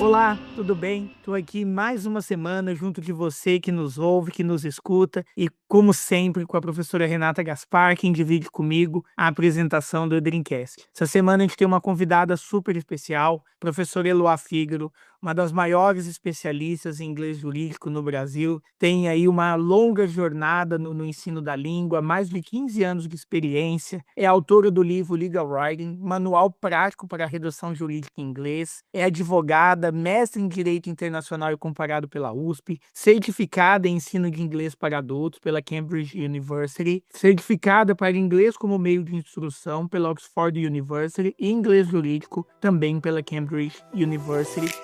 Olá, tudo bem? Estou aqui mais uma semana junto de você que nos ouve, que nos escuta e, como sempre, com a professora Renata Gaspar, quem divide comigo a apresentação do Dreamcast. Essa semana a gente tem uma convidada super especial, professora Eloá Fígaro, uma das maiores especialistas em inglês jurídico no Brasil, tem aí uma longa jornada no ensino da língua, mais de 15 anos de experiência, é autora do livro Legal Writing, manual prático para a redação jurídica em inglês, é advogada, mestre em Direito Internacional e Comparado pela USP, certificada em ensino de inglês para adultos pela Cambridge University, certificada para inglês como meio de instrução pela Oxford University e inglês jurídico também pela Cambridge University.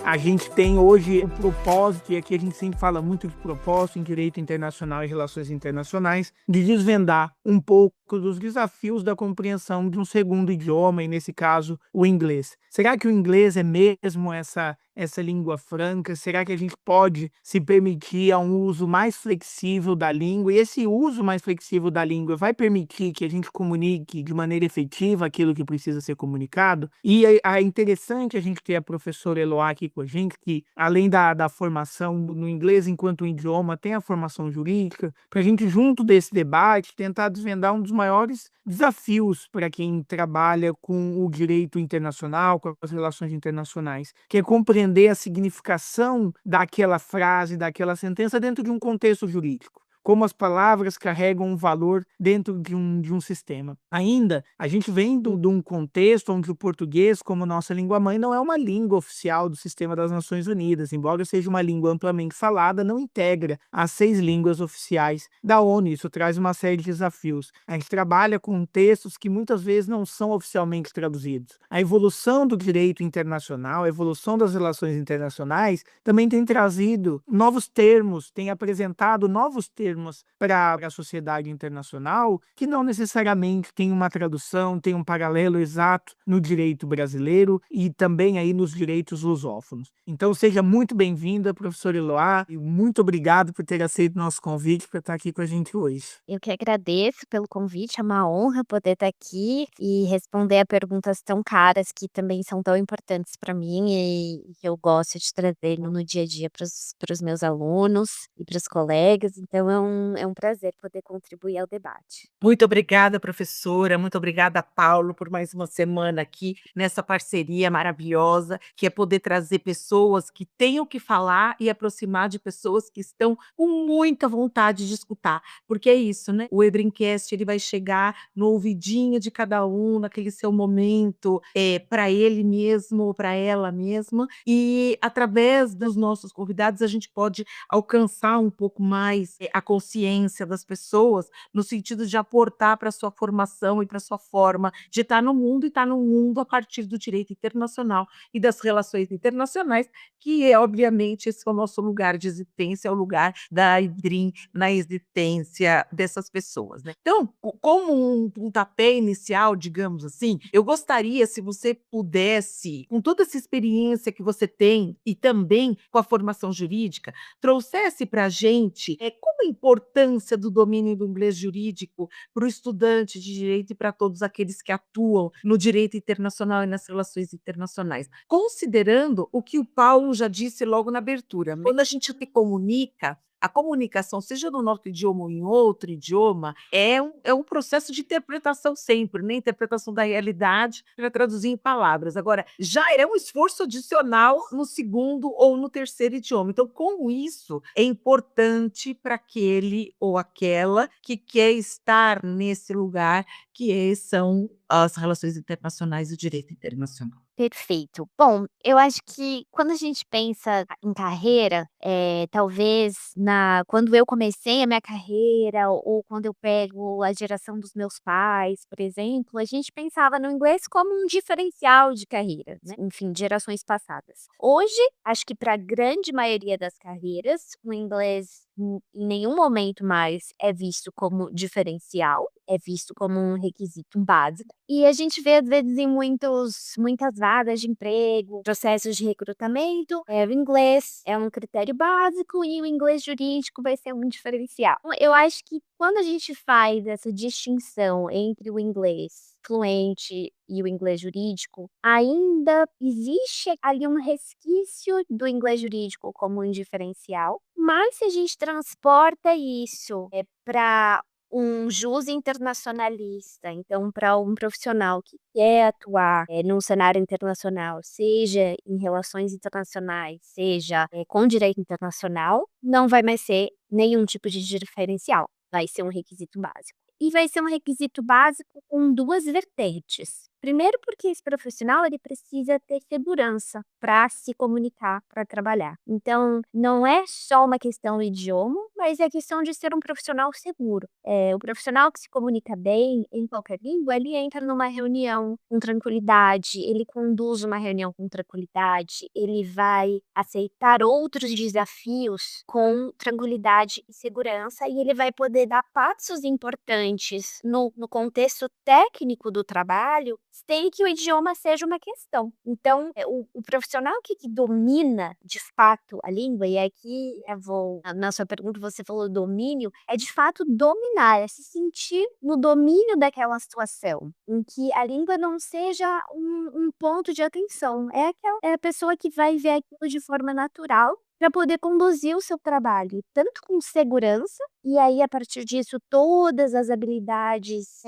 A gente tem hoje o propósito, e aqui a gente sempre fala muito de propósito em direito internacional e relações internacionais, de desvendar um pouco dos desafios da compreensão de um segundo idioma, e nesse caso, o inglês. Será que o inglês é mesmo essa língua franca? Será que a gente pode se permitir a um uso mais flexível da língua? E esse uso mais flexível da língua vai permitir que a gente comunique de maneira efetiva aquilo que precisa ser comunicado? E é interessante a gente ter a professora Eloá aqui com a gente, que além da formação no inglês enquanto um idioma, tem a formação jurídica, para a gente, junto desse debate, tentar desvendar um dos maiores desafios para quem trabalha com o direito internacional, com as relações internacionais, que é compreender a significação daquela frase, daquela sentença dentro de um contexto jurídico. Como as palavras carregam um valor dentro de um sistema. Ainda, a gente vem de um contexto onde o português, como nossa língua-mãe, não é uma língua oficial do Sistema das Nações Unidas. Embora seja uma língua amplamente falada, não integra as 6 línguas oficiais da ONU. Isso traz uma série de desafios. A gente trabalha com textos que muitas vezes não são oficialmente traduzidos. A evolução do direito internacional, a evolução das relações internacionais, também tem trazido novos termos, tem apresentado novos termos para a sociedade internacional que não necessariamente tem uma tradução, tem um paralelo exato no direito brasileiro e também aí nos direitos lusófonos. Então seja muito bem-vinda, professora Eloá, e muito obrigado por ter aceito nosso convite para estar aqui com a gente hoje. Eu que agradeço pelo convite, é uma honra poder estar aqui e responder a perguntas tão caras que também são tão importantes para mim e que eu gosto de trazer no dia a dia para os meus alunos e para os colegas, então é um prazer poder contribuir ao debate. Muito obrigada, professora. Muito obrigada, Paulo, por mais uma semana aqui nessa parceria maravilhosa, que é poder trazer pessoas que têm o que falar e aproximar de pessoas que estão com muita vontade de escutar. Porque é isso, né? O Edreamcast, ele vai chegar no ouvidinho de cada um, naquele seu momento, para ele mesmo ou para ela mesma. E através dos nossos convidados, a gente pode alcançar um pouco mais a consciência das pessoas, no sentido de aportar para a sua formação e para a sua forma de estar no mundo, e estar no mundo a partir do direito internacional e das relações internacionais, que é, obviamente, esse é o nosso lugar de existência, é o lugar da IDRIM na existência dessas pessoas, né? Então, como um pontapé inicial, digamos assim, eu gostaria, se você pudesse, com toda essa experiência que você tem e também com a formação jurídica, trouxesse para a gente como a importância do domínio do inglês jurídico para o estudante de direito e para todos aqueles que atuam no direito internacional e nas relações internacionais. Considerando o que o Paulo já disse logo na abertura, quando a gente se comunica, a comunicação, seja no nosso idioma ou em outro idioma, é um processo de interpretação sempre, né? Interpretação da realidade para traduzir em palavras. Agora, já é um esforço adicional no segundo ou no terceiro idioma. Então, como isso é importante para aquele ou aquela que quer estar nesse lugar, são as relações internacionais e o direito internacional. Perfeito. Bom, eu acho que quando a gente pensa em carreira, talvez quando eu comecei a minha carreira ou quando eu pego a geração dos meus pais, por exemplo, a gente pensava no inglês como um diferencial de carreira, né, enfim, gerações passadas. Hoje, acho que para a grande maioria das carreiras, o inglês em nenhum momento mais é visto como diferencial, é visto como um requisito básico. E a gente vê, às vezes, em muitas vagas de emprego, processos de recrutamento, o inglês é um critério básico e o inglês jurídico vai ser um diferencial. Então, eu acho que quando a gente faz essa distinção entre o inglês fluente e o inglês jurídico, ainda existe ali um resquício do inglês jurídico como um diferencial, mas se a gente transporta isso para um jus internacionalista, então para um profissional que quer atuar num cenário internacional, seja em relações internacionais, seja com direito internacional, não vai mais ser nenhum tipo de diferencial, vai ser um requisito básico. E vai ser um requisito básico com duas vertentes. Primeiro, porque esse profissional ele precisa ter segurança para se comunicar, para trabalhar. Então, não é só uma questão do idioma, mas é questão de ser um profissional seguro. O profissional que se comunica bem em qualquer língua, ele entra numa reunião com tranquilidade, ele conduz uma reunião com tranquilidade, ele vai aceitar outros desafios com tranquilidade e segurança, e ele vai poder dar passos importantes no contexto técnico do trabalho, sem que o idioma seja uma questão. Então, o profissional que domina, de fato, a língua, e aqui na sua pergunta você falou domínio, é de fato dominar, é se sentir no domínio daquela situação, em que a língua não seja um ponto de atenção, é a pessoa que vai ver aquilo de forma natural para poder conduzir o seu trabalho, tanto com segurança, e aí a partir disso todas as habilidades,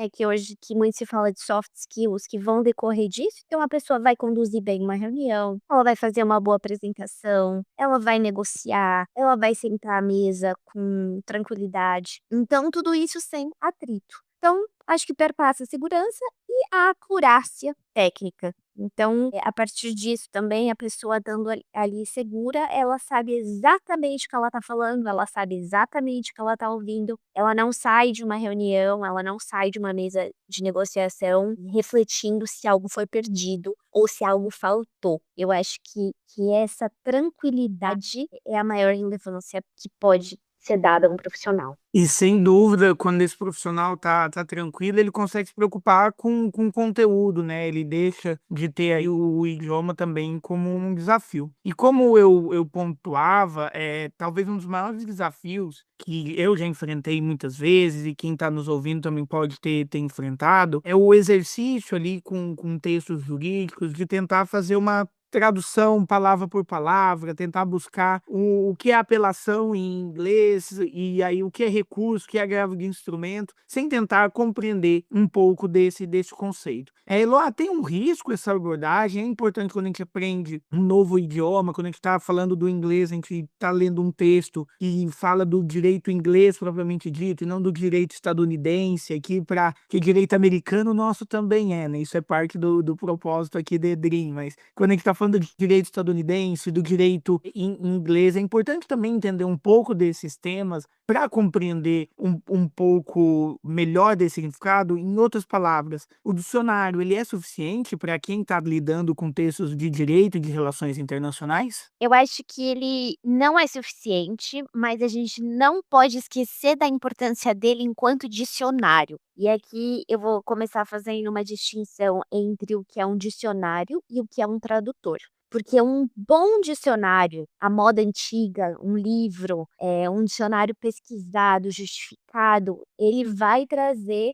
que muito se fala de soft skills, que vão decorrer disso. Então a pessoa vai conduzir bem uma reunião, ela vai fazer uma boa apresentação, ela vai negociar, ela vai sentar à mesa com tranquilidade. Então tudo isso sem atrito. Então, acho que perpassa a segurança e a acurácia técnica. Então, a partir disso também, a pessoa estando ali segura, ela sabe exatamente o que ela está falando, ela sabe exatamente o que ela está ouvindo, ela não sai de uma reunião, ela não sai de uma mesa de negociação refletindo se algo foi perdido ou se algo faltou. Eu acho que essa tranquilidade é a maior relevância que pode ser dada a um profissional. E sem dúvida, quando esse profissional tá tranquilo, ele consegue se preocupar com o conteúdo, né? Ele deixa de ter aí o idioma também como um desafio. E como eu pontuava, talvez um dos maiores desafios que eu já enfrentei muitas vezes e quem está nos ouvindo também pode ter enfrentado, é o exercício ali com textos jurídicos de tentar fazer uma tradução palavra por palavra, tentar buscar o que é apelação em inglês e aí o que é recurso, o que é agravo de instrumento, sem tentar compreender um pouco desse conceito. Eloá, tem um risco essa abordagem, é importante quando a gente aprende um novo idioma, quando a gente está falando do inglês, a gente está lendo um texto que fala do direito inglês propriamente dito, e não do direito estadunidense, aqui para que direito americano nosso também né? Isso é parte do propósito aqui de Dream, mas quando a gente está falando de direito estadunidense, do direito em inglês, é importante também entender um pouco desses temas para compreender um pouco melhor desse significado. Em outras palavras, o dicionário ele é suficiente para quem está lidando com textos de direito e de relações internacionais? Eu acho que ele não é suficiente, mas a gente não pode esquecer da importância dele enquanto dicionário. E aqui eu vou começar fazendo uma distinção entre o que é um dicionário e o que é um tradutor. Porque um bom dicionário, a moda antiga, um livro, um dicionário pesquisado, justificado, ele vai trazer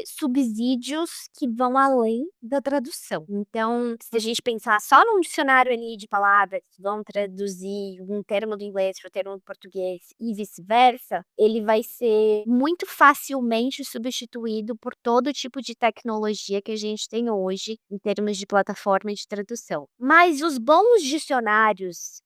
subsídios que vão além da tradução. Então, se a gente pensar só num dicionário ali de palavras que vão traduzir um termo do inglês para o termo do português e vice-versa, ele vai ser muito facilmente substituído por todo tipo de tecnologia que a gente tem hoje em termos de plataforma de tradução. Mas os bons dicionários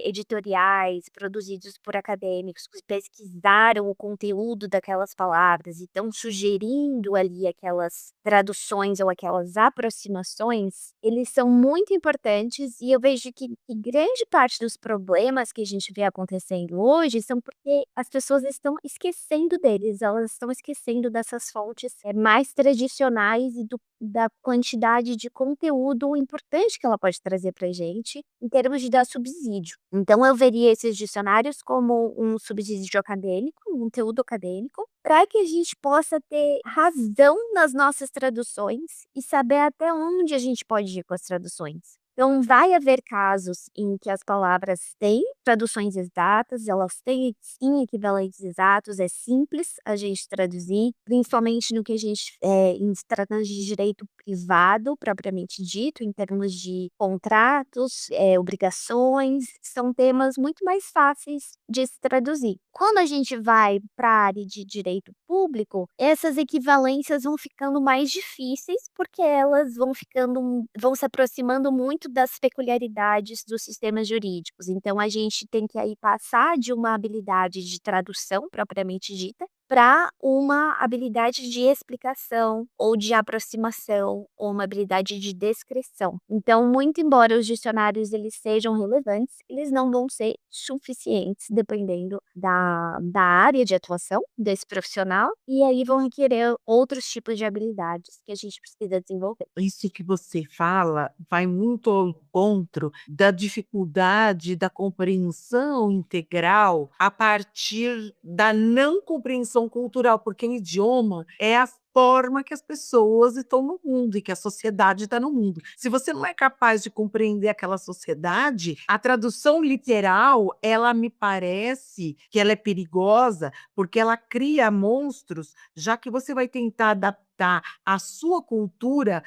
editoriais produzidos por acadêmicos que pesquisaram o conteúdo daquelas palavras e estão sugerindo ali aquelas traduções ou aquelas aproximações, eles são muito importantes e eu vejo que grande parte dos problemas que a gente vê acontecendo hoje são porque as pessoas estão esquecendo deles, elas estão esquecendo dessas fontes mais tradicionais e da quantidade de conteúdo importante que ela pode trazer para a gente em termos de dar subsídio. Então eu veria esses dicionários como um subsídio acadêmico, um conteúdo acadêmico, para que a gente possa ter razão nas nossas traduções e saber até onde a gente pode ir com as traduções. Então, vai haver casos em que as palavras têm traduções exatas, elas têm sim equivalentes exatos, é simples a gente traduzir, principalmente no que a gente, em se tratando de direito privado, propriamente dito, em termos de contratos, obrigações, são temas muito mais fáceis de se traduzir. Quando a gente vai para a área de direito público, essas equivalências vão ficando mais difíceis, porque elas vão se aproximando muito das peculiaridades dos sistemas jurídicos. Então, a gente tem que aí passar de uma habilidade de tradução propriamente dita para uma habilidade de explicação ou de aproximação ou uma habilidade de descrição. Então, muito embora os dicionários eles sejam relevantes, eles não vão ser suficientes dependendo da área de atuação desse profissional, e aí vão requerer outros tipos de habilidades que a gente precisa desenvolver. Isso que você fala vai muito ao encontro da dificuldade da compreensão integral a partir da não compreensão cultural, porque o idioma é a forma que as pessoas estão no mundo e que a sociedade está no mundo. Se você não é capaz de compreender aquela sociedade, a tradução literal, ela me parece que ela é perigosa, porque ela cria monstros, já que você vai tentar adaptar à sua cultura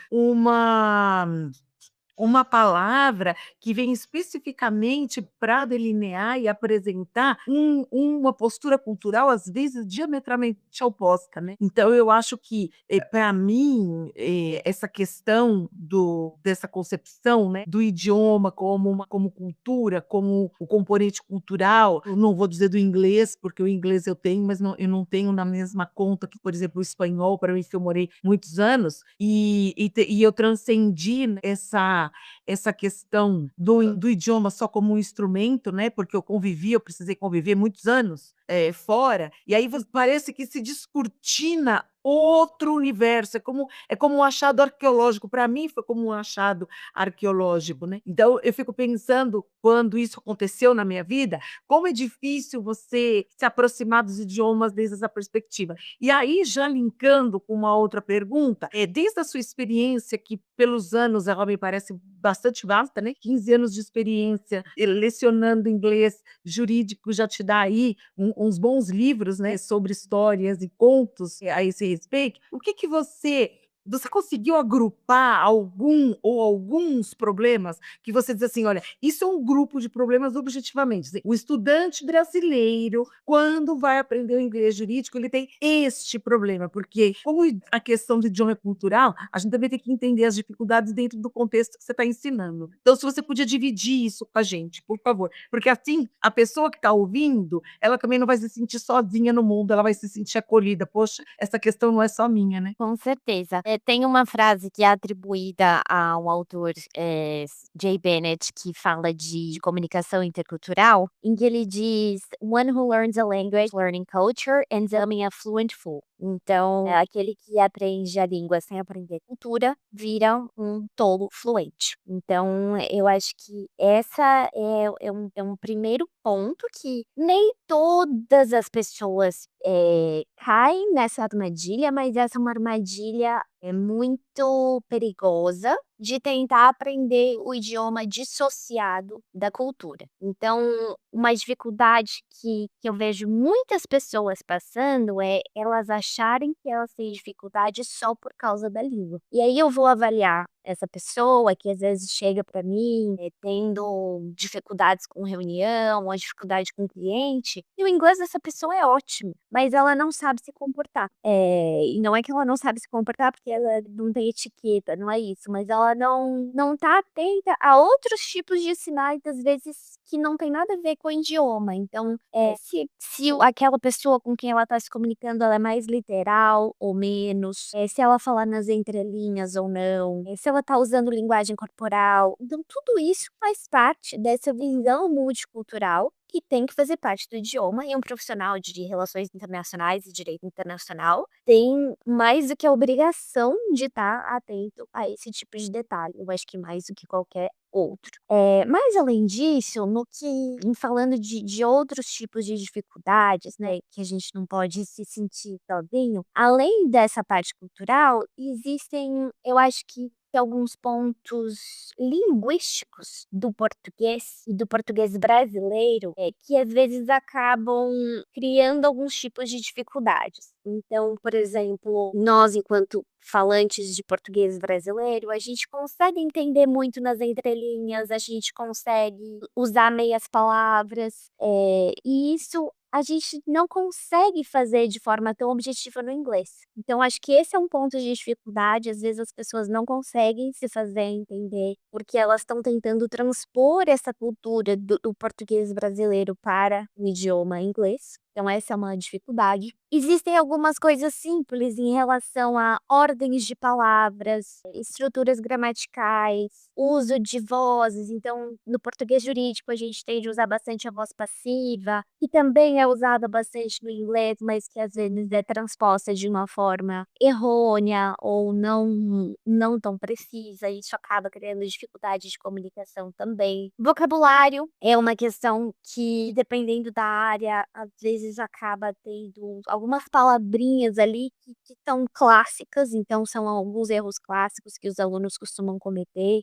uma palavra que vem especificamente para delinear e apresentar uma postura cultural, às vezes, diametralmente oposta, né. Então eu acho que, para mim, essa questão dessa concepção, né, do idioma como cultura, como o componente cultural, eu não vou dizer do inglês, porque o inglês eu tenho, mas eu não tenho na mesma conta que, por exemplo, o espanhol, para mim, que eu morei muitos anos, e eu transcendi essa questão do idioma só como um instrumento, né, porque eu precisei conviver muitos anos, fora, e aí parece que se descortina outro universo, é como um achado arqueológico, para mim foi como um achado arqueológico, né. Então eu fico pensando, quando isso aconteceu na minha vida, como é difícil você se aproximar dos idiomas desde essa perspectiva. E aí, já linkando com uma outra pergunta, desde a sua experiência, que pelos anos ela me parece bastante vasta, né, 15 anos de experiência, lecionando inglês jurídico já te dá aí uns bons livros, né, sobre histórias e contos a esse respeito. O que que você conseguiu agrupar algum ou alguns problemas que você diz assim: "Olha, isso é um grupo de problemas objetivamente, assim, o estudante brasileiro, quando vai aprender o inglês jurídico, ele tem este problema", porque como a questão do idioma é cultural, a gente também tem que entender as dificuldades dentro do contexto que você está ensinando. Então, se você podia dividir isso com a gente, por favor, porque assim, a pessoa que está ouvindo, ela também não vai se sentir sozinha no mundo, ela vai se sentir acolhida. "Poxa, essa questão não é só minha, né". Com certeza. Tem uma frase que é atribuída a um autor, Jay Bennett, que fala de comunicação intercultural, em que ele diz: "One who learns a language learning culture ends up becoming a fluent fool". Então, aquele que aprende a língua sem aprender cultura, vira um tolo fluente. Então, eu acho que essa é um primeiro ponto que nem todas as pessoas, caem nessa armadilha, mas essa é uma armadilha muito perigosa de tentar aprender o idioma dissociado da cultura. Então, uma dificuldade que eu vejo muitas pessoas passando é elas acharem que elas têm dificuldade só por causa da língua. E aí eu vou avaliar essa pessoa que às vezes chega para mim, tendo dificuldades com reunião, ou dificuldade com cliente, e o inglês dessa pessoa é ótimo, mas ela não sabe se comportar. E não é que ela não sabe se comportar porque ela não tem etiqueta, não é isso, mas ela não tá atenta a outros tipos de sinais, às vezes, que não tem nada a ver com o idioma. Então, aquela pessoa com quem ela está se comunicando, ela é mais literal ou menos, se ela falar nas entrelinhas ou não, se ela está usando linguagem corporal. Então, tudo isso faz parte dessa visão multicultural que tem que fazer parte do idioma, e um profissional de relações internacionais e direito internacional tem mais do que a obrigação de estar atento a esse tipo de detalhe, eu acho que mais do que qualquer outro. Mas além disso, em falando de outros tipos de dificuldades, né, que a gente não pode se sentir sozinho, além dessa parte cultural, existem, eu acho que alguns pontos linguísticos do português e do português brasileiro, que às vezes acabam criando alguns tipos de dificuldades. Então, por exemplo, nós enquanto falantes de português brasileiro, a gente consegue entender muito nas entrelinhas, a gente consegue usar meias palavras, e isso a gente não consegue fazer de forma tão objetiva no inglês. Então acho que esse é um ponto de dificuldade, às vezes as pessoas não conseguem se fazer entender, porque elas estão tentando transpor essa cultura do português brasileiro para o idioma inglês. Então essa é uma dificuldade. Existem algumas coisas simples em relação a ordens de palavras, estruturas gramaticais, uso de vozes. Então, no português jurídico, a gente tende a usar bastante a voz passiva, que também é usada bastante no inglês, mas que às vezes é transposta de uma forma errônea ou não tão precisa. Isso acaba criando dificuldade de comunicação também. Vocabulário é uma questão que, dependendo da área, às vezes acaba tendo algumas palavrinhas ali que são clássicas, então são alguns erros clássicos que os alunos costumam cometer,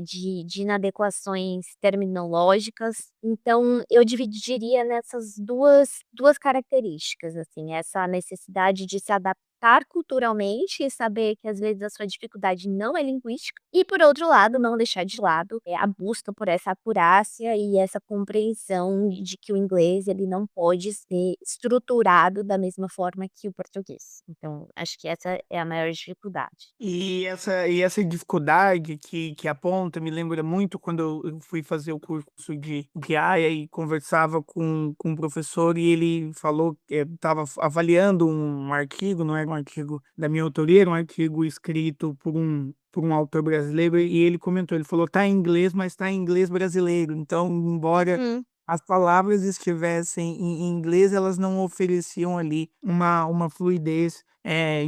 de inadequações terminológicas. Então eu dividiria nessas duas características, assim, essa necessidade de se adaptar culturalmente e saber que às vezes a sua dificuldade não é linguística, e por outro lado, não deixar de lado, a busca por essa acurácia e essa compreensão de que o inglês ele não pode ser estruturado da mesma forma que o português. Então, acho que essa é a maior dificuldade. E essa dificuldade que aponta me lembra muito quando eu fui fazer o curso de AIA e conversava com um professor e ele falou que estava avaliando um artigo, não era um artigo da minha autoria, era um artigo escrito por um autor brasileiro e ele comentou, ele falou: "Tá em inglês, mas tá em inglês brasileiro". Então, embora Hum. as palavras estivessem em inglês, elas não ofereciam ali uma fluidez,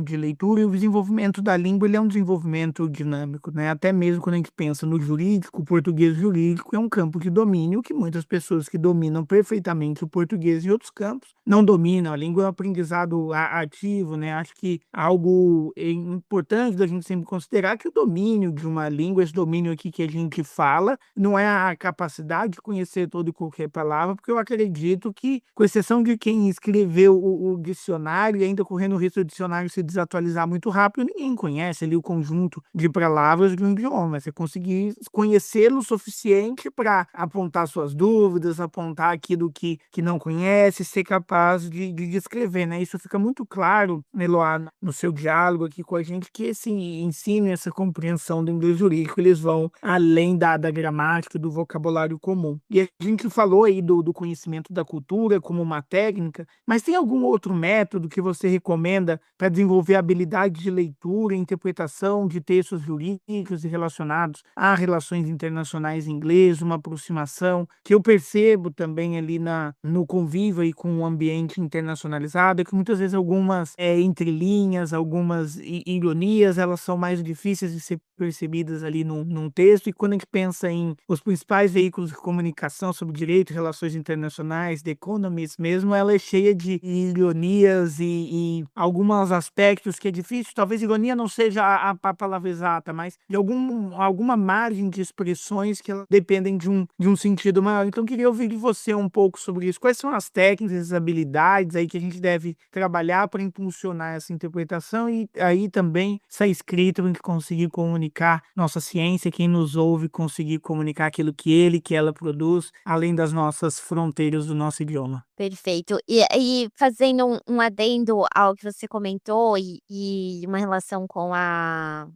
de leitura, e o desenvolvimento da língua, ele é um desenvolvimento dinâmico, né, até mesmo quando a gente pensa no jurídico, o português jurídico é um campo de domínio que muitas pessoas que dominam perfeitamente o português em outros campos não dominam. A língua é um aprendizado ativo, né, acho que algo importante da gente sempre considerar que o domínio de uma língua, esse domínio aqui que a gente fala, não é a capacidade de conhecer toda e qualquer palavra, porque eu acredito que, com exceção de quem escreveu o dicionário e ainda correndo o risco do dicionário se desatualizar muito rápido, ninguém conhece ali o conjunto de palavras de um idioma. Você conseguir conhecê-lo o suficiente para apontar suas dúvidas, apontar aquilo que não conhece, ser capaz de descrever, né? Isso fica muito claro, Eloá, no seu diálogo aqui com a gente, que esse ensino e essa compreensão do inglês jurídico, eles vão além da gramática, do vocabulário comum. E a gente falou aí do conhecimento da cultura como uma técnica, mas tem algum outro método que você recomenda para desenvolver a habilidade de leitura e interpretação de textos jurídicos e relacionados a relações internacionais em inglês, uma aproximação que eu percebo também ali no convívio aí com o ambiente internacionalizado, é que muitas vezes algumas entrelinhas, algumas ironias, elas são mais difíceis de ser percebidas ali num texto, e quando a gente pensa em os principais veículos de comunicação sobre direito e relações internacionais, The Economist mesmo, ela é cheia de ironias e alguns aspectos que é difícil, talvez ironia não seja a palavra exata, mas de alguma margem de expressões que elas dependem de um sentido maior. Então, eu queria ouvir de você um pouco sobre isso. Quais são as técnicas, as habilidades aí que a gente deve trabalhar para impulsionar essa interpretação e aí também essa escrita para a gente conseguir comunicar nossa ciência, quem nos ouve conseguir comunicar aquilo que ela produz, além das nossas fronteiras do nosso idioma. Perfeito. E fazendo um adendo ao que você comentou e uma relação com a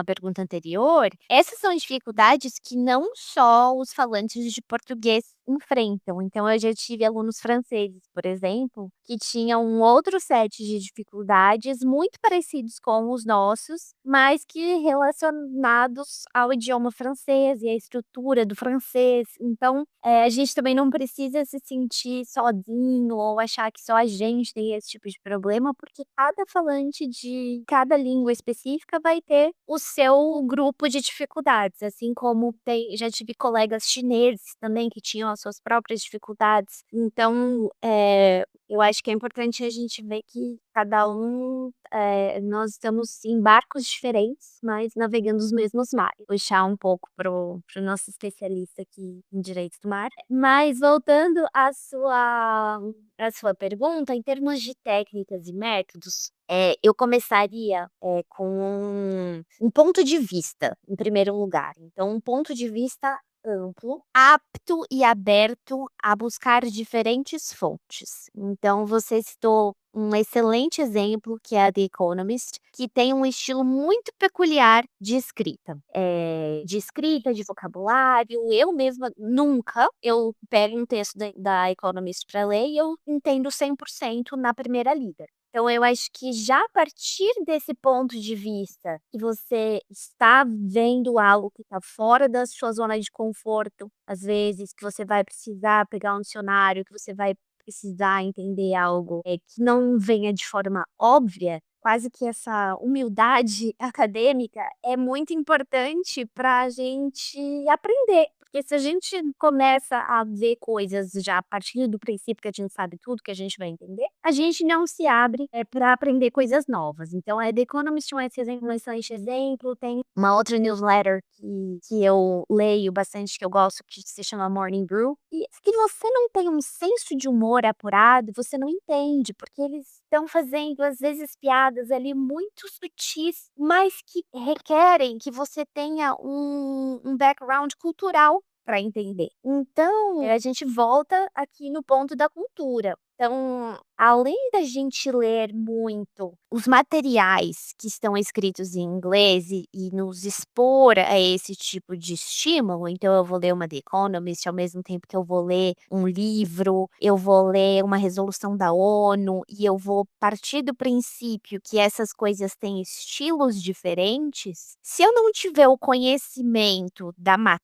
pergunta anterior, essas são dificuldades que não só os falantes de português enfrentam. Então eu já tive alunos franceses, por exemplo, que tinham um outro set de dificuldades muito parecidos com os nossos, mas que relacionados ao idioma francês e à estrutura do francês. Então, a gente também não precisa se sentir sozinho ou achar que só a gente tem esse tipo de problema, porque cada falante de cada língua específica vai ter o seu grupo de dificuldades, assim como já tive colegas chineses também que tinham as suas próprias dificuldades. Então, eu acho que é importante a gente ver que cada um, nós estamos em barcos diferentes, mas navegando os mesmos mares. Puxar um pouco pro nosso especialista aqui em direito do mar. Mas voltando à sua pergunta, em termos de técnicas e métodos, eu começaria, com um ponto de vista, em primeiro lugar. Então, um ponto de vista amplo, apto e aberto a buscar diferentes fontes. Então, você citou um excelente exemplo, que é a The Economist, que tem um estilo muito peculiar de escrita. De vocabulário. Eu mesma nunca eu pego um texto da Economist para ler e eu entendo 100% na primeira lida. Então, eu acho que já a partir desse ponto de vista, que você está vendo algo que está fora da sua zona de conforto, às vezes, que você vai precisar pegar um dicionário, que você vai precisar entender algo que não venha de forma óbvia, quase que essa humildade acadêmica é muito importante para a gente aprender. Porque se a gente começa a ver coisas já a partir do princípio que a gente sabe tudo, que a gente vai entender, a gente não se abre para aprender coisas novas. Então, a The Economist é um excelente exemplo. Tem uma outra newsletter que eu leio bastante, que eu gosto, que se chama Morning Brew. E se você não tem um senso de humor apurado, você não entende, porque eles estão fazendo, às vezes, piadas ali muito sutis, mas que requerem que você tenha um background cultural para entender. Então, a gente volta aqui no ponto da cultura. Então, além da gente ler muito os materiais que estão escritos em inglês e nos expor a esse tipo de estímulo, então eu vou ler uma The Economist ao mesmo tempo que eu vou ler um livro, eu vou ler uma resolução da ONU e eu vou partir do princípio que essas coisas têm estilos diferentes. Se eu não tiver o conhecimento da matéria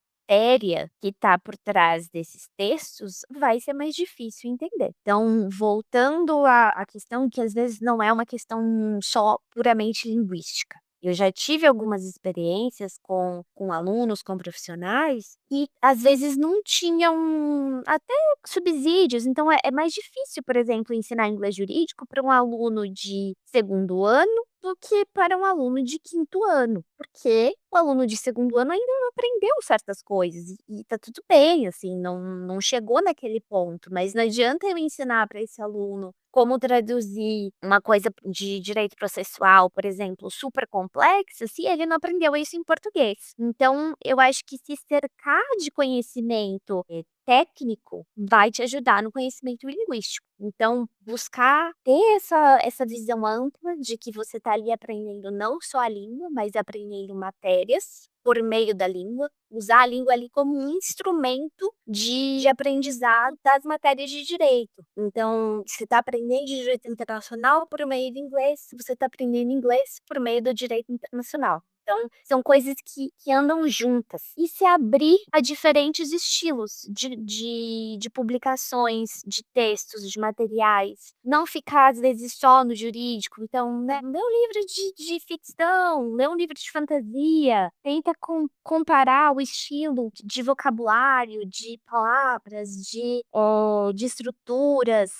que está por trás desses textos, vai ser mais difícil entender. Então, voltando à questão que às vezes não é uma questão só puramente linguística. Eu já tive algumas experiências com alunos, com profissionais, e às vezes não tinham até subsídios. Então, é mais difícil, por exemplo, ensinar inglês jurídico para um aluno de segundo ano do que para um aluno de quinto ano, porque o aluno de segundo ano ainda não aprendeu certas coisas e tá tudo bem, assim, não chegou naquele ponto, mas não adianta eu ensinar para esse aluno como traduzir uma coisa de direito processual, por exemplo, super complexa, se ele não aprendeu isso em português. Então, eu acho que se cercar de conhecimento técnico vai te ajudar no conhecimento linguístico. Então, buscar ter essa visão ampla de que você está ali aprendendo não só a língua, mas aprendendo matérias por meio da língua, usar a língua ali como um instrumento de aprendizado das matérias de direito. Então, você está aprendendo direito internacional por meio do inglês, você está aprendendo inglês por meio do direito internacional. Então, são coisas que andam juntas. E se abrir a diferentes estilos de publicações, de textos, de materiais. Não ficar, às vezes, só no jurídico. Então, né, lê um livro de ficção, lê um livro de fantasia. Tenta comparar o estilo de vocabulário, de palavras, de estruturas.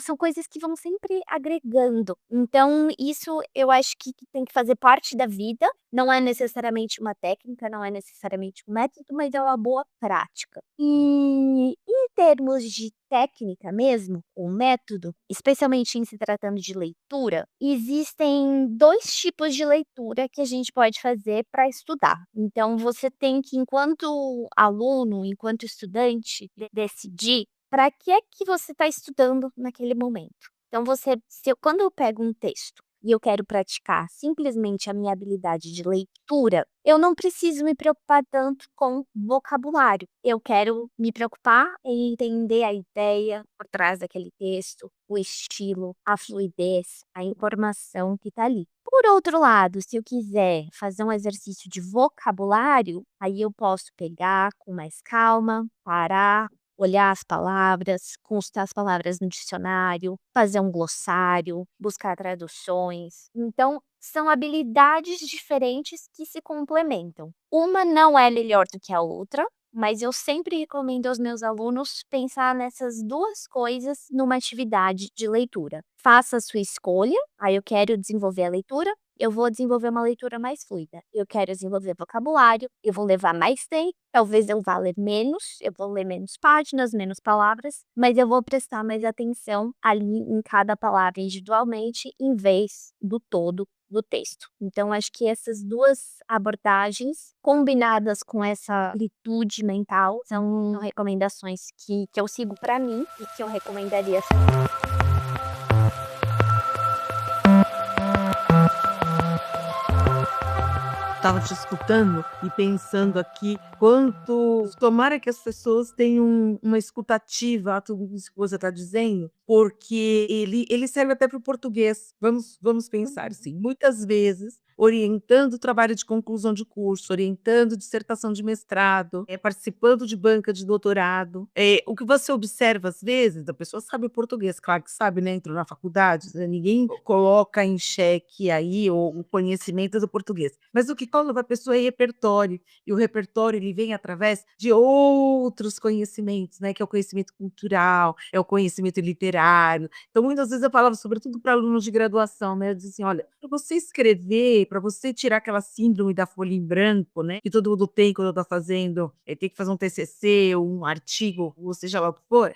São coisas que vão sempre agregando. Então, isso eu acho que tem que fazer parte da vida. Não é necessariamente uma técnica, não é necessariamente um método, mas é uma boa prática. E em termos de técnica mesmo, o método, especialmente em se tratando de leitura, existem dois tipos de leitura que a gente pode fazer para estudar. Então, você tem que, enquanto aluno, enquanto estudante, decidir para que é que você está estudando naquele momento. Então, quando eu pego um texto e eu quero praticar simplesmente a minha habilidade de leitura, eu não preciso me preocupar tanto com vocabulário. Eu quero me preocupar em entender a ideia por trás daquele texto, o estilo, a fluidez, a informação que está ali. Por outro lado, se eu quiser fazer um exercício de vocabulário, aí eu posso pegar com mais calma, parar, olhar as palavras, consultar as palavras no dicionário, fazer um glossário, buscar traduções. Então, são habilidades diferentes que se complementam. Uma não é melhor do que a outra, mas eu sempre recomendo aos meus alunos pensar nessas duas coisas numa atividade de leitura. Faça a sua escolha, aí eu quero desenvolver a leitura, eu vou desenvolver uma leitura mais fluida. Eu quero desenvolver vocabulário, eu vou levar mais tempo, talvez eu vá ler menos, eu vou ler menos páginas, menos palavras, mas eu vou prestar mais atenção ali em cada palavra individualmente, em vez do todo do texto. Então, acho que essas duas abordagens, combinadas com essa amplitude mental, são recomendações que eu sigo para mim e que eu recomendaria. Estava te escutando e pensando aqui quanto tomara que as pessoas tenham uma escutativa a tudo isso que você está dizendo, porque ele serve até para o português. Vamos pensar assim, muitas vezes orientando o trabalho de conclusão de curso, orientando dissertação de mestrado, participando de banca de doutorado. O que você observa às vezes, a pessoa sabe o português, claro que sabe, né? Entrou na faculdade, né? Ninguém coloca em xeque aí o conhecimento do português. Mas o que coloca a pessoa é repertório, e o repertório ele vem através de outros conhecimentos, né? Que é o conhecimento cultural, é o conhecimento literário. Então, muitas vezes eu falava, sobretudo para alunos de graduação, né? Eu dizia assim: olha, para você escrever, para você tirar aquela síndrome da folha em branco, né? Que todo mundo tem quando está fazendo, tem que fazer um TCC, ou um artigo, ou seja lá o que for,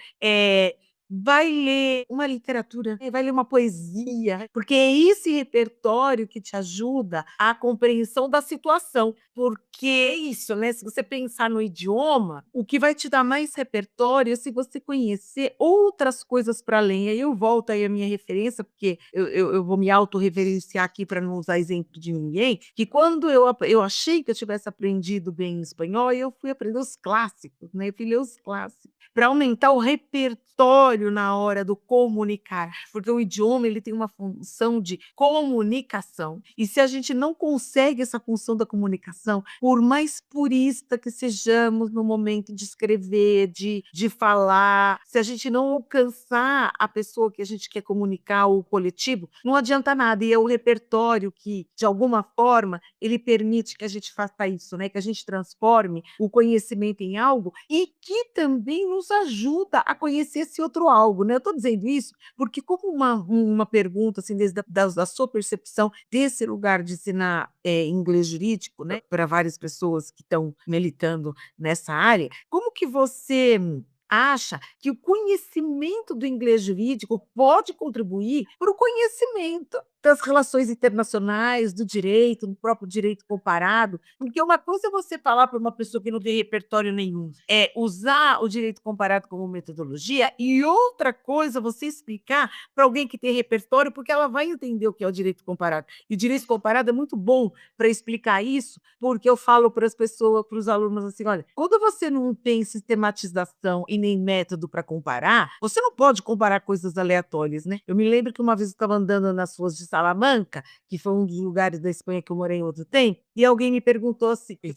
vai ler uma literatura, vai ler uma poesia, porque é esse repertório que te ajuda à compreensão da situação. Porque é isso, né? Se você pensar no idioma, o que vai te dar mais repertório é se você conhecer outras coisas para além. Aí eu volto aí à minha referência, porque eu vou me autorreferenciar aqui para não usar exemplo de ninguém, que quando eu achei que eu tivesse aprendido bem espanhol, eu fui aprender os clássicos, né? Eu fui ler os clássicos para aumentar o repertório na hora do comunicar, porque o idioma ele tem uma função de comunicação, e se a gente não consegue essa função da comunicação, por mais purista que sejamos no momento de escrever, de falar, se a gente não alcançar a pessoa que a gente quer comunicar, o coletivo, não adianta nada, e é o repertório que, de alguma forma, ele permite que a gente faça isso, né? Que a gente transforme o conhecimento em algo e que também nos ajuda a conhecer esse outro algo, né? Eu estou dizendo isso porque como uma pergunta, assim, desde da sua percepção desse lugar de ensinar inglês jurídico, né, para várias pessoas que estão militando nessa área, como que você acha que o conhecimento do inglês jurídico pode contribuir para o conhecimento das relações internacionais, do direito, do próprio direito comparado? Porque uma coisa é você falar para uma pessoa que não tem repertório nenhum, é usar o direito comparado como metodologia, e outra coisa é você explicar para alguém que tem repertório, porque ela vai entender o que é o direito comparado. E o direito comparado é muito bom para explicar isso, porque eu falo para as pessoas, para os alunos assim: olha, quando você não tem sistematização e nem método para comparar, você não pode comparar coisas aleatórias, né? Eu me lembro que uma vez eu estava andando nas ruas de Salamanca, que foi um dos lugares da Espanha que eu morei em outro tempo, e alguém me perguntou assim, eu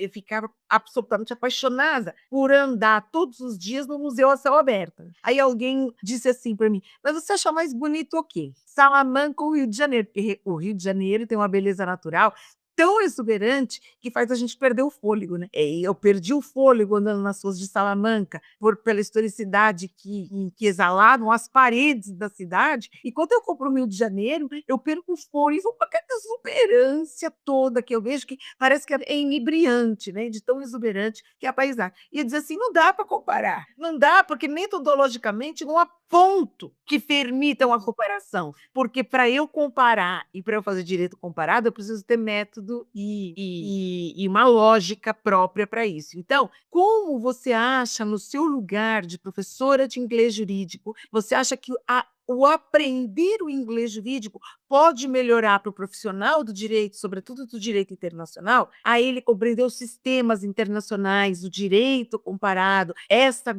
ficava absolutamente apaixonada por andar todos os dias no museu a céu aberto. Aí alguém disse assim para mim: mas você acha mais bonito o quê? Salamanca ou Rio de Janeiro? Porque o Rio de Janeiro tem uma beleza natural tão exuberante que faz a gente perder o fôlego, né? E eu perdi o fôlego andando nas ruas de Salamanca pela historicidade que exalaram as paredes da cidade. E quando eu compro o Rio de Janeiro, eu perco o fôlego com aquela exuberância toda que eu vejo, que parece que é inebriante, né? De tão exuberante que é a paisagem. E eu dizer assim, não dá para comparar. Não dá, porque metodologicamente não há ponto que permita uma comparação. Porque para eu comparar e para eu fazer direito comparado, eu preciso ter método e uma lógica própria para isso. Então, como você acha, no seu lugar de professora de inglês jurídico, você acha que o aprender o inglês jurídico pode melhorar para o profissional do direito, sobretudo do direito internacional, a ele compreender os sistemas internacionais, o direito comparado, esta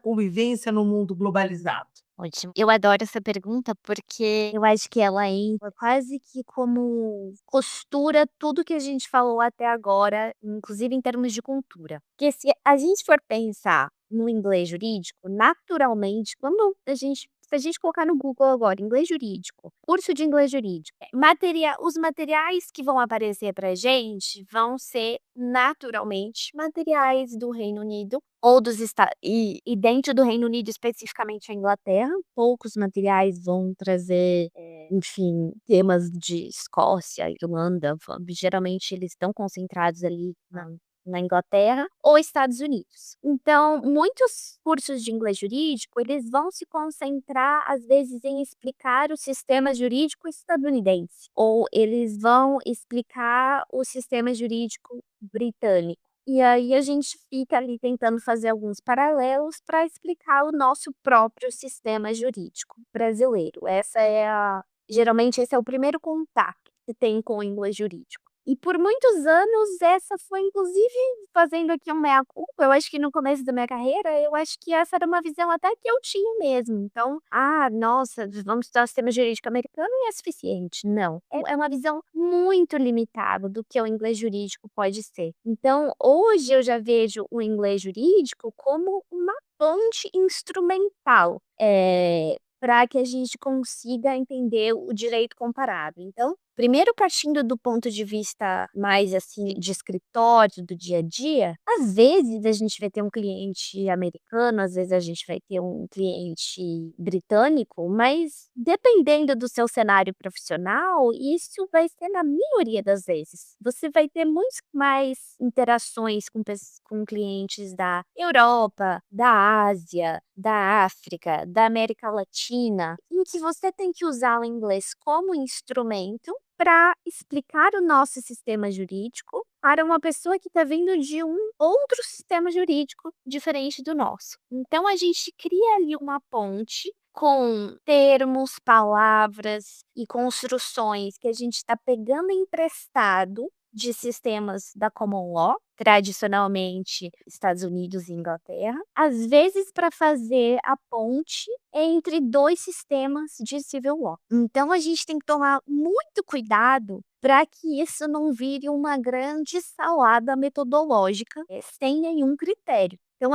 convivência no mundo globalizado. Ótimo. Eu adoro essa pergunta porque eu acho que ela entra quase que como costura tudo que a gente falou até agora, inclusive em termos de cultura. Porque se a gente for pensar no inglês jurídico, naturalmente, se a gente colocar no Google agora, inglês jurídico, curso de inglês jurídico, os materiais que vão aparecer pra gente vão ser naturalmente materiais do Reino Unido ou dos Estados e dentro do Reino Unido, especificamente a Inglaterra, poucos materiais vão trazer, enfim, temas de Escócia, Irlanda, geralmente eles estão concentrados ali na Inglaterra ou Estados Unidos. Então, muitos cursos de inglês jurídico, eles vão se concentrar, às vezes, em explicar o sistema jurídico estadunidense, ou eles vão explicar o sistema jurídico britânico. E aí a gente fica ali tentando fazer alguns paralelos para explicar o nosso próprio sistema jurídico brasileiro. Geralmente esse é o primeiro contato que tem com o inglês jurídico. E por muitos anos essa foi inclusive, fazendo aqui um meia-culpa, eu acho que no começo da minha carreira, eu acho que essa era uma visão até que eu tinha mesmo. Então, nossa, vamos estudar o sistema jurídico americano e é suficiente. Não, é uma visão muito limitada do que o inglês jurídico pode ser. Então, hoje eu já vejo o inglês jurídico como uma ponte instrumental, para que a gente consiga entender o direito comparado. Então, primeiro partindo do ponto de vista mais, assim, de escritório, do dia a dia, às vezes a gente vai ter um cliente americano, às vezes a gente vai ter um cliente britânico, mas dependendo do seu cenário profissional, isso vai ser na maioria das vezes. Você vai ter muito mais interações com clientes da Europa, da Ásia, da África, da América Latina, em que você tem que usar o inglês como instrumento para explicar o nosso sistema jurídico para uma pessoa que está vindo de um outro sistema jurídico diferente do nosso. Então a gente cria ali uma ponte com termos, palavras e construções que a gente está pegando emprestado de sistemas da common law, tradicionalmente Estados Unidos e Inglaterra, às vezes para fazer a ponte entre dois sistemas de civil law. Então a gente tem que tomar muito cuidado para que isso não vire uma grande salada metodológica, sem nenhum critério. Então,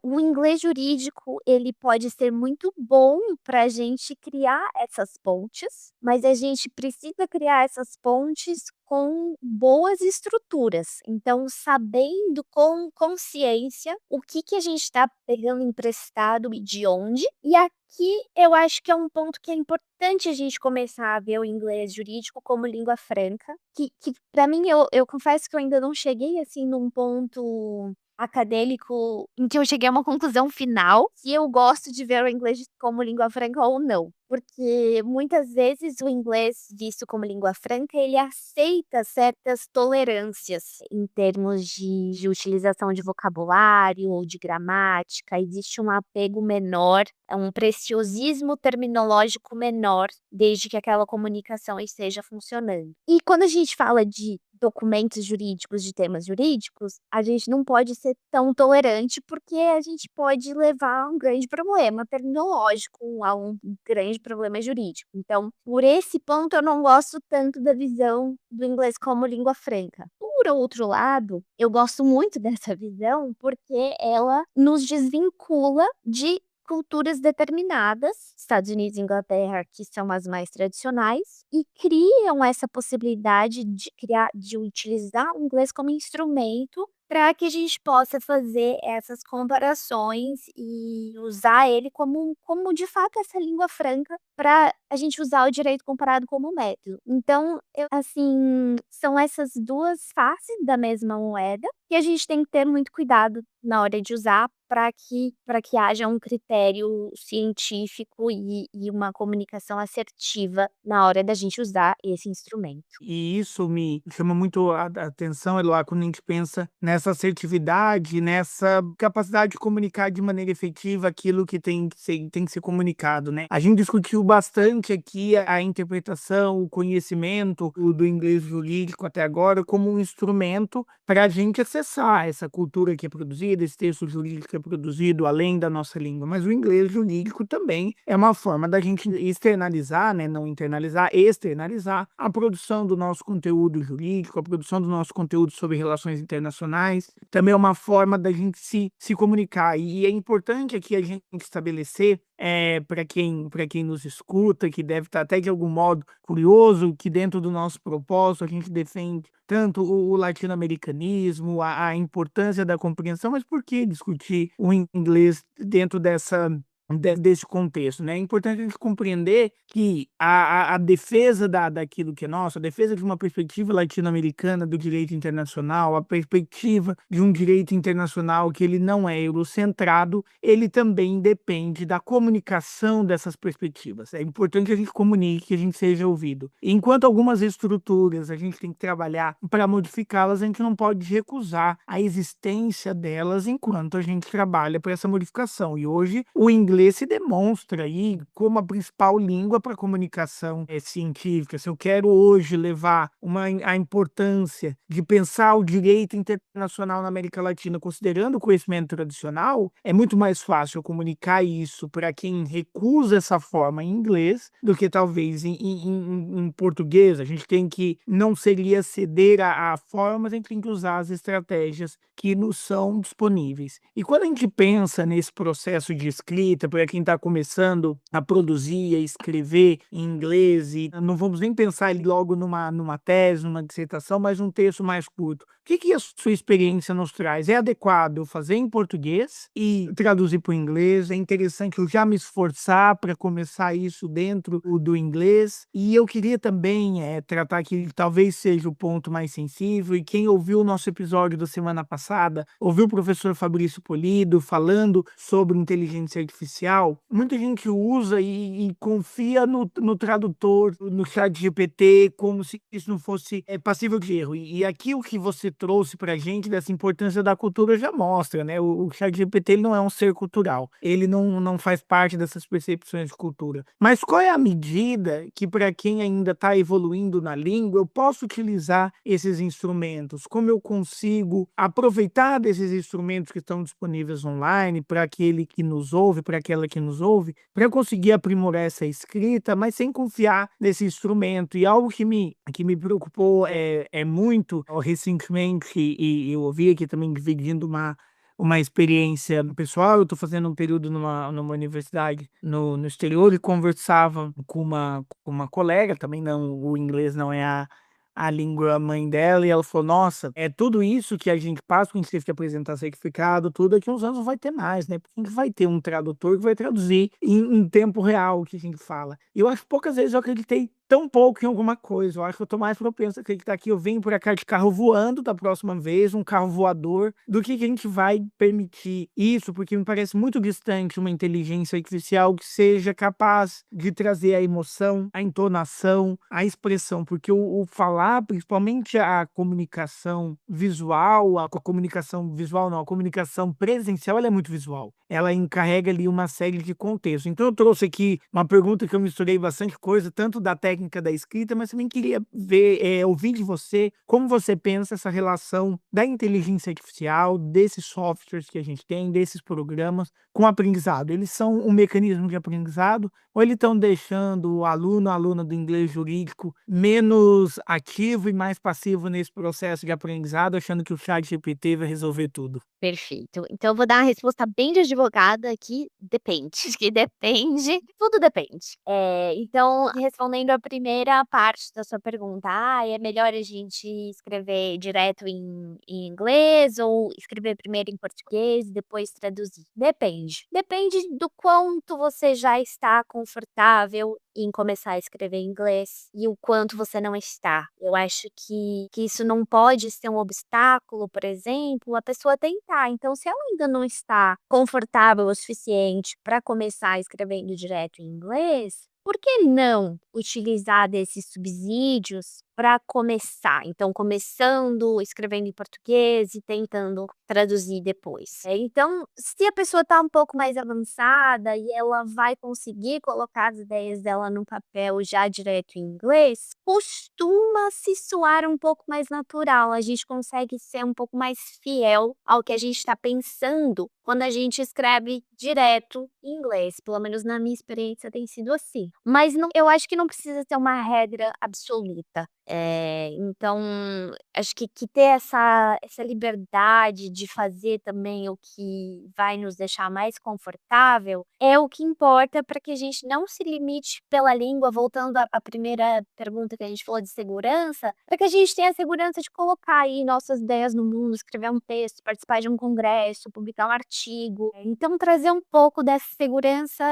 o inglês jurídico, ele pode ser muito bom para a gente criar essas pontes, mas a gente precisa criar essas pontes com boas estruturas. Então, sabendo com consciência o que a gente está pegando emprestado e de onde. E aqui eu acho que é um ponto que é importante a gente começar a ver o inglês jurídico como língua franca, que para mim, eu confesso que eu ainda não cheguei assim num ponto acadêmico em que eu cheguei a uma conclusão final, se eu gosto de ver o inglês como língua franca ou não. Porque muitas vezes o inglês visto como língua franca, ele aceita certas tolerâncias em termos de utilização de vocabulário ou de gramática. Existe um apego menor, um preciosismo terminológico menor, desde que aquela comunicação esteja funcionando. E quando a gente fala de documentos jurídicos, de temas jurídicos, a gente não pode ser tão tolerante, porque a gente pode levar a um grande problema terminológico, a um grande problema jurídico. Então, por esse ponto, eu não gosto tanto da visão do inglês como língua franca. Por outro lado, eu gosto muito dessa visão porque ela nos desvincula de culturas determinadas, Estados Unidos e Inglaterra, que são as mais tradicionais, e criam essa possibilidade de utilizar o inglês como instrumento para que a gente possa fazer essas comparações e usar ele como de fato essa língua franca para a gente usar o direito comparado como método. Então, assim, são essas duas faces da mesma moeda, e a gente tem que ter muito cuidado na hora de usar para que haja um critério científico e uma comunicação assertiva na hora da gente usar esse instrumento. E isso me chama muito a atenção, Eloá, quando a gente pensa nessa assertividade, nessa capacidade de comunicar de maneira efetiva aquilo que tem que ser comunicado, né? A gente discutiu bastante aqui a interpretação, o conhecimento do inglês jurídico até agora como um instrumento para a gente acessar essa cultura que é produzida, esse texto jurídico que é produzido além da nossa língua. Mas o inglês jurídico também é uma forma da gente externalizar, né? Não internalizar, externalizar a produção do nosso conteúdo jurídico, a produção do nosso conteúdo sobre relações internacionais. Também é uma forma da gente se comunicar. E é importante aqui a gente estabelecer, para quem nos escuta, que deve estar até de algum modo curioso, que dentro do nosso propósito a gente defende tanto o latino-americanismo, a importância da compreensão, mas por que discutir o inglês dentro desse contexto, né? É importante a gente compreender que a defesa daquilo que é nosso, a defesa de uma perspectiva latino-americana do direito internacional, a perspectiva de um direito internacional que ele não é eurocentrado, ele também depende da comunicação dessas perspectivas. É importante que a gente comunique, que a gente seja ouvido. Enquanto algumas estruturas a gente tem que trabalhar para modificá-las, a gente não pode recusar a existência delas enquanto a gente trabalha para essa modificação. E hoje o inglês se demonstra aí como a principal língua para comunicação científica. Se eu quero hoje levar a importância de pensar o direito internacional na América Latina considerando o conhecimento tradicional, é muito mais fácil eu comunicar isso para quem recusa essa forma em inglês do que talvez em português. A gente tem que, não seria ceder a formas, a gente tem que usar as estratégias que nos são disponíveis. E quando a gente pensa nesse processo de escrita, para quem está começando a produzir, a escrever em inglês, e não vamos nem pensar logo numa tese, numa dissertação, mas um texto mais curto. O que a sua experiência nos traz? É adequado eu fazer em português e traduzir para o inglês? É interessante eu já me esforçar para começar isso dentro do inglês? E eu queria também tratar que talvez seja o ponto mais sensível, e quem ouviu o nosso episódio da semana passada, ouviu o professor Fabrício Polido falando sobre inteligência artificial, muita gente usa e confia no tradutor, no chat GPT, como se isso não fosse passível de erro. E aqui o que você trouxe para a gente dessa importância da cultura já mostra, né? O chat GPT ele não é um ser cultural, ele não faz parte dessas percepções de cultura. Mas qual é a medida que, para quem ainda está evoluindo na língua, eu posso utilizar esses instrumentos? Como eu consigo aproveitar desses instrumentos que estão disponíveis online para aquele que nos ouve, para aquela que nos ouve, para conseguir aprimorar essa escrita, mas sem confiar nesse instrumento? E algo que me preocupou muito recentemente, e eu ouvi aqui também dividindo uma experiência pessoal. Eu estou fazendo um período numa universidade no exterior e conversava com uma colega, também não, o inglês não é a língua mãe dela, e ela falou: nossa, tudo isso que a gente passa, quando a gente teve que apresentar certificado, tudo, daqui a uns anos não vai ter mais, né? Porque a gente vai ter um tradutor que vai traduzir em tempo real o que a gente fala. E eu acho que poucas vezes eu acreditei tão pouco em alguma coisa. Eu acho que eu tô mais propenso a acreditar que eu venho por cá de carro voando da próxima vez, um carro voador, do que a gente vai permitir isso, porque me parece muito distante uma inteligência artificial que seja capaz de trazer a emoção, a entonação, a expressão, porque o falar, principalmente a comunicação visual, a comunicação visual não, a comunicação presencial, ela é muito visual. Ela encarrega ali uma série de contextos. Então eu trouxe aqui uma pergunta que eu misturei bastante coisa, tanto da técnica da escrita, mas também queria ouvir de você como você pensa essa relação da inteligência artificial, desses softwares que a gente tem, desses programas, com o aprendizado. Eles são um mecanismo de aprendizado, ou eles estão deixando o aluno, a aluna do inglês jurídico menos ativo e mais passivo nesse processo de aprendizado, achando que o chat GPT vai resolver tudo? Perfeito. Então eu vou dar uma resposta bem de advogada aqui, depende, que depende, tudo depende. Então, respondendo a primeira parte da sua pergunta: é melhor a gente escrever direto em inglês ou escrever primeiro em português e depois traduzir?" Depende. Depende do quanto você já está confortável em começar a escrever em inglês e o quanto você não está. Eu acho que isso não pode ser um obstáculo, por exemplo, a pessoa tentar. Então, se ela ainda não está confortável o suficiente para começar escrevendo direto em inglês, por que não utilizar desses subsídios para começar? Então, começando escrevendo em português e tentando traduzir depois. Então, se a pessoa está um pouco mais avançada e ela vai conseguir colocar as ideias dela no papel já direto em inglês, costuma se soar um pouco mais natural. A gente consegue ser um pouco mais fiel ao que a gente está pensando quando a gente escreve direto em inglês. Pelo menos na minha experiência tem sido assim. Mas eu acho que não precisa ter uma regra absoluta. Então, acho que ter essa liberdade de fazer também o que vai nos deixar mais confortável é o que importa para que a gente não se limite pela língua, voltando à primeira pergunta que a gente falou de segurança, para que a gente tenha a segurança de colocar aí nossas ideias no mundo, escrever um texto, participar de um congresso, publicar um artigo. Então, trazer um pouco dessa segurança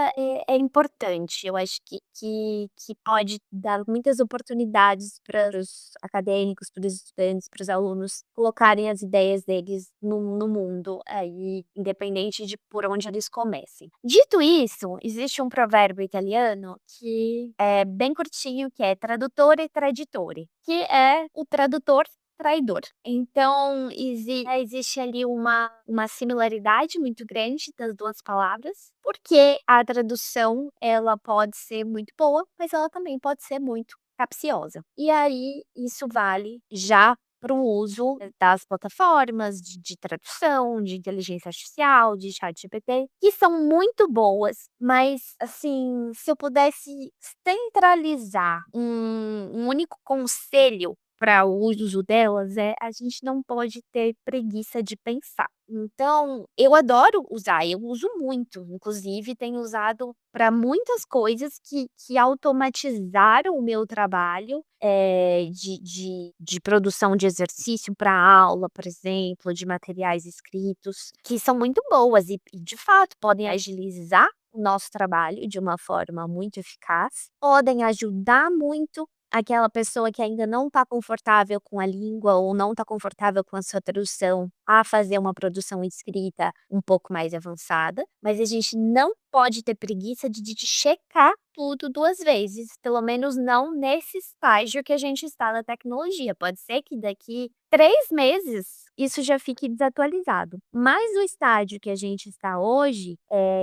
é importante. Eu acho que pode dar muitas oportunidades para os acadêmicos, para os estudantes, para os alunos colocarem as ideias deles no mundo, aí, independente de por onde eles comecem. Dito isso, existe um provérbio italiano que é bem curtinho, que é tradutore traditore, que é o tradutor traidor. Então, existe ali uma similaridade muito grande das duas palavras, porque a tradução ela pode ser muito boa, mas ela também pode ser muito capciosa. E aí, isso vale já para o uso das plataformas de tradução, de inteligência artificial, de ChatGPT, que são muito boas, mas, assim, se eu pudesse centralizar um único conselho para o uso delas, a gente não pode ter preguiça de pensar. Então, eu adoro usar, eu uso muito, inclusive tenho usado para muitas coisas que automatizaram o meu trabalho, de produção de exercício para aula, por exemplo, de materiais escritos, que são muito boas e de fato podem agilizar o nosso trabalho de uma forma muito eficaz, podem ajudar muito aquela pessoa que ainda não está confortável com a língua ou não está confortável com a sua tradução a fazer uma produção escrita um pouco mais avançada, mas a gente não pode ter preguiça de checar tudo 2 vezes, pelo menos não nesse estágio que a gente está na tecnologia. Pode ser que daqui 3 meses isso já fique desatualizado, mas o estágio que a gente está hoje,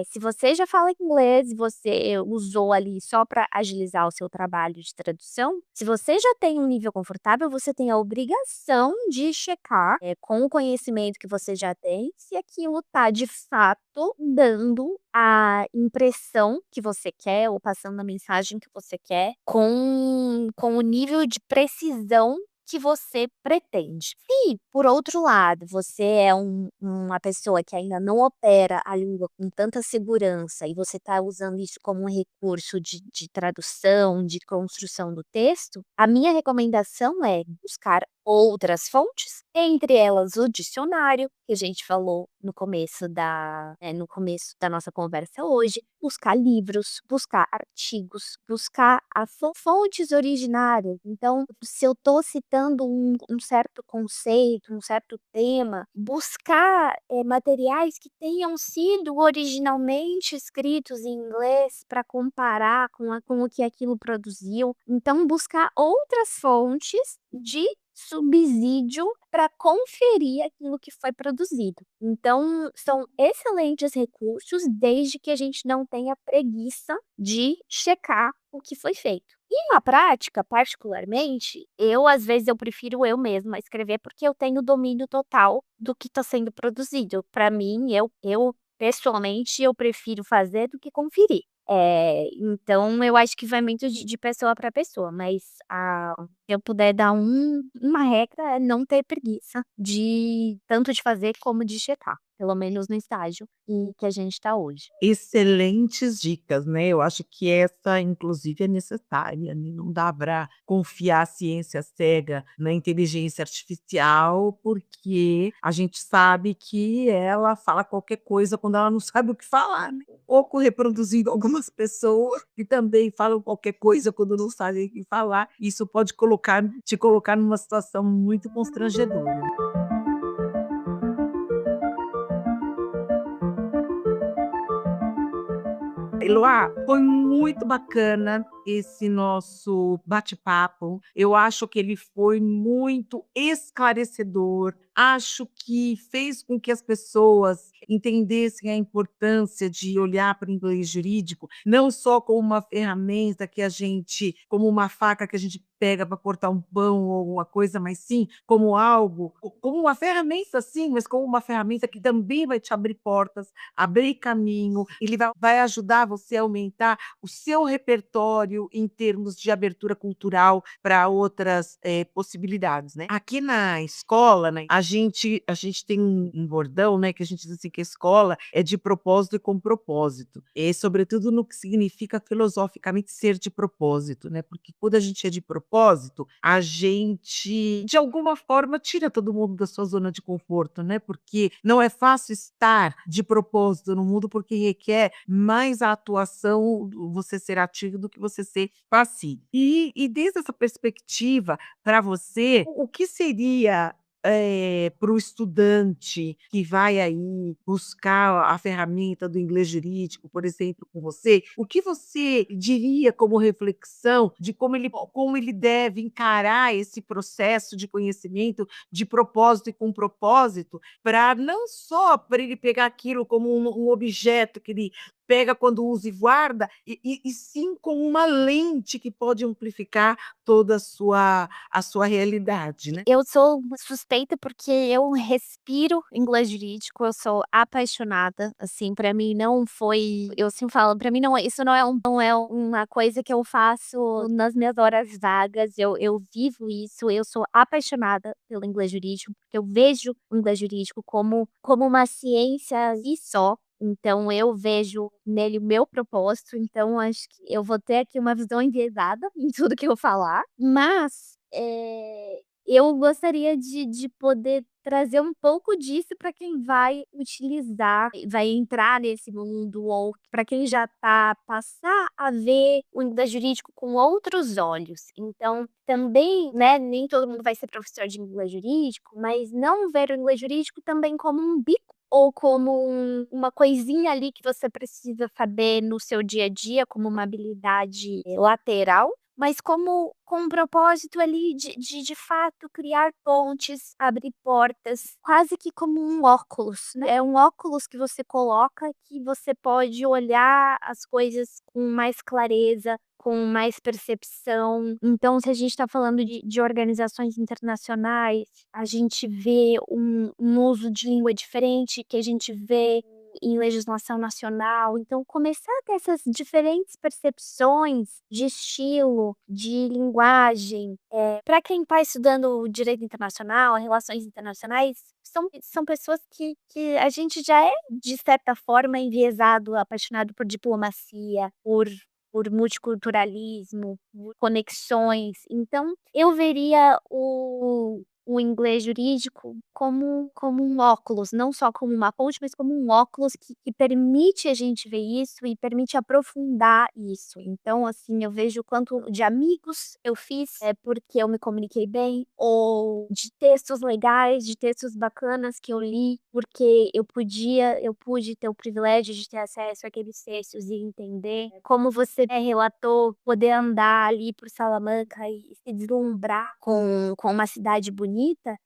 se você já fala inglês e você usou ali só para agilizar o seu trabalho de tradução, se você já tem um nível confortável, você tem a obrigação de checar, com o conhecimento que você já tem, se aquilo está de fato dando a impressão que você quer ou passando a mensagem que você quer com o nível de precisão que você pretende. Se, por outro lado, você é uma pessoa que ainda não opera a língua com tanta segurança e você está usando isso como um recurso de tradução, de construção do texto, a minha recomendação é buscar outras fontes, entre elas o dicionário, que a gente falou no começo da nossa conversa hoje, buscar livros, buscar artigos, buscar as fontes originárias. Então, se eu estou citando um certo conceito, um certo tema, buscar materiais que tenham sido originalmente escritos em inglês para comparar com o que aquilo produziu. Então, buscar outras fontes de subsídio para conferir aquilo que foi produzido. Então, são excelentes recursos, desde que a gente não tenha preguiça de checar o que foi feito. E na prática, particularmente, às vezes eu prefiro eu mesma escrever, porque eu tenho domínio total do que está sendo produzido. Para mim, eu pessoalmente, eu prefiro fazer do que conferir. Então eu acho que vai muito de pessoa para pessoa, mas se eu puder dar uma regra é não ter preguiça tanto de fazer como de checar. pelo menos no estágio que a gente está hoje. Excelentes dicas, né, eu acho que essa inclusive é necessária, né, não dá para confiar a ciência cega na inteligência artificial, porque a gente sabe que ela fala qualquer coisa quando ela não sabe o que falar, né. Pouco reproduzindo algumas pessoas que também falam qualquer coisa quando não sabem o que falar, isso pode te colocar numa situação muito constrangedora. Eloá, foi muito bacana esse nosso bate-papo. Eu acho que ele foi muito esclarecedor. Acho que fez com que as pessoas entendessem a importância de olhar para o inglês jurídico, não só como uma ferramenta que a gente, como uma faca que a gente pega para cortar um pão ou alguma coisa, mas sim como algo, como uma ferramenta, sim, mas como uma ferramenta que também vai te abrir portas, abrir caminho, ele vai ajudar você a aumentar o seu repertório em termos de abertura cultural para outras, possibilidades, né. Aqui na escola, né, a gente tem um bordão, né, que a gente diz assim que a escola é de propósito e com propósito, e sobretudo no que significa filosoficamente ser de propósito, né, porque quando a gente é de propósito, a gente, de alguma forma, tira todo mundo da sua zona de conforto, né, porque não é fácil estar de propósito no mundo, porque requer mais a atuação, você ser ativo do que você ser passivo. E desde essa perspectiva, para você, o que seria, para o estudante que vai aí buscar a ferramenta do inglês jurídico, por exemplo, com você, o que você diria como reflexão de como ele deve encarar esse processo de conhecimento, de propósito e com propósito, para não só para ele pegar aquilo como um objeto que ele pega quando usa e guarda, e sim com uma lente que pode amplificar toda a sua realidade, né. Eu sou suspeita, porque eu respiro inglês jurídico, eu sou apaixonada, assim, pra mim não foi eu sempre falo, pra mim isso não é uma coisa que eu faço nas minhas horas vagas, eu vivo isso, eu sou apaixonada pelo inglês jurídico, porque eu vejo o inglês jurídico como uma ciência e só, então eu vejo nele o meu propósito, então acho que eu vou ter aqui uma visão enviesada em tudo que eu falar, mas, eu gostaria de poder trazer um pouco disso para quem vai utilizar, vai entrar nesse mundo ou para quem já está, passar a ver o inglês jurídico com outros olhos. Então, também, né, nem todo mundo vai ser professor de inglês jurídico, mas não ver o inglês jurídico também como um bico ou como uma coisinha ali que você precisa saber no seu dia a dia, como uma habilidade lateral, mas como com um propósito ali de fato criar pontes, abrir portas, quase que como um óculos, né, é um óculos que você coloca que você pode olhar as coisas com mais clareza, com mais percepção. Então, se a gente está falando de organizações internacionais, a gente vê um uso de língua diferente que a gente vê em legislação nacional. Então, começar a ter essas diferentes percepções de estilo, de linguagem, para quem está estudando direito internacional, relações internacionais, são pessoas que a gente já é, de certa forma, enviesado, apaixonado por diplomacia, por multiculturalismo, por conexões. Então, eu veria o inglês jurídico como um óculos, não só como uma ponte, mas como um óculos que permite a gente ver isso e permite aprofundar isso. Então, assim, eu vejo o quanto de amigos eu fiz, porque eu me comuniquei bem, ou de textos legais, de textos bacanas que eu li, porque eu pude ter o privilégio de ter acesso àqueles textos e entender. Como você, relatou, poder andar ali por Salamanca e se deslumbrar com uma cidade bonita,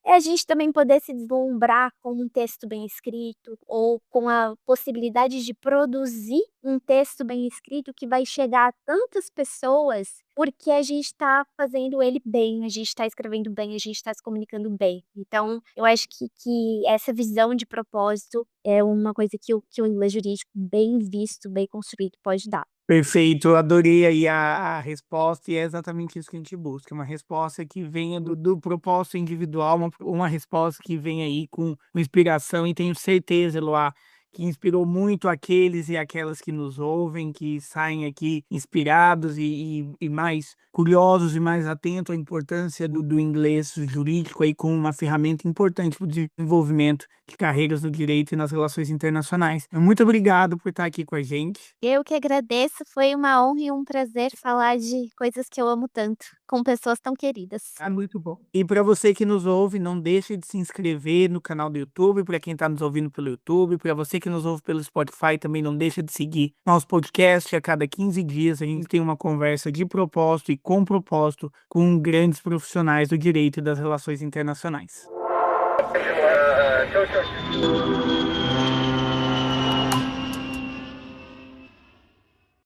é a gente também poder se deslumbrar com um texto bem escrito, ou com a possibilidade de produzir um texto bem escrito que vai chegar a tantas pessoas, porque a gente está fazendo ele bem, a gente está escrevendo bem, a gente está se comunicando bem. Então, eu acho que essa visão de propósito é uma coisa que o inglês jurídico bem visto, bem construído pode dar. Perfeito, eu adorei aí a resposta e é exatamente isso que a gente busca, uma resposta que venha do propósito individual, uma resposta que venha aí com inspiração e tenho certeza, Eloá, que inspirou muito aqueles e aquelas que nos ouvem, que saem aqui inspirados e mais curiosos e mais atentos à importância do inglês jurídico aí como uma ferramenta importante para o desenvolvimento de carreiras no direito e nas relações internacionais. Muito obrigado por estar aqui com a gente. Eu que agradeço, foi uma honra e um prazer falar de coisas que eu amo tanto, com pessoas tão queridas. Ah, muito bom. E para você que nos ouve, não deixe de se inscrever no canal do YouTube, para quem está nos ouvindo pelo YouTube, para você que nos ouve pelo Spotify, também não deixe de seguir nosso podcast. A cada 15 dias a gente tem uma conversa de propósito e com propósito com grandes profissionais do direito e das relações internacionais.